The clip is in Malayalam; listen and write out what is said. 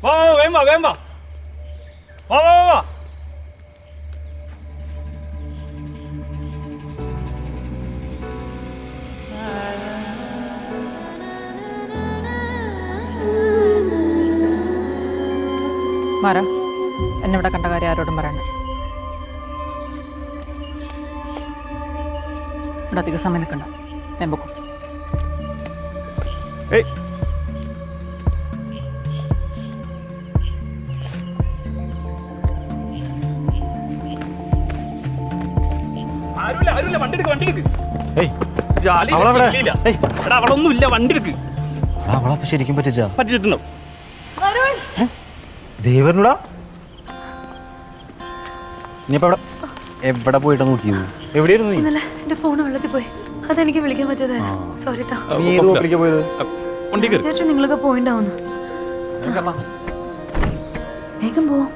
വാ വേഗം വാ വേഗം വാ വാ വാ വാ മാറ എന്നെ ഇവിടെ കണ്ട കാര്യം ആരോടും പറയണ്ട. ഇവിടെ അധികം സമയം നിൽക്കണ്ട, ഞാൻ പൊക്കും. അവളൊന്നുമില്ല, വണ്ടി എടുക്ക്. അവളപ്പൊ ശരിക്കും പറ്റിച്ചിട്ടുണ്ടോ? ദേവരനോടാ ഇനിയിപ്പോ എവിടെ പോയിട്ടാ നോക്കിയത്? എവിടെയായിരുന്നു നീ? എന്റെ ഫോൺ വെള്ളത്തിൽ പോയി, അതെനിക്ക് വിളിക്കാൻ പറ്റാതായിരുന്നു. സോറി ട്ടാ. നീ ഏത് ഹോട്ടലിലേക്ക് പോയത്? നിങ്ങളൊക്കെ പോയിണ്ടാവുന്നു. വേഗം പോവാം.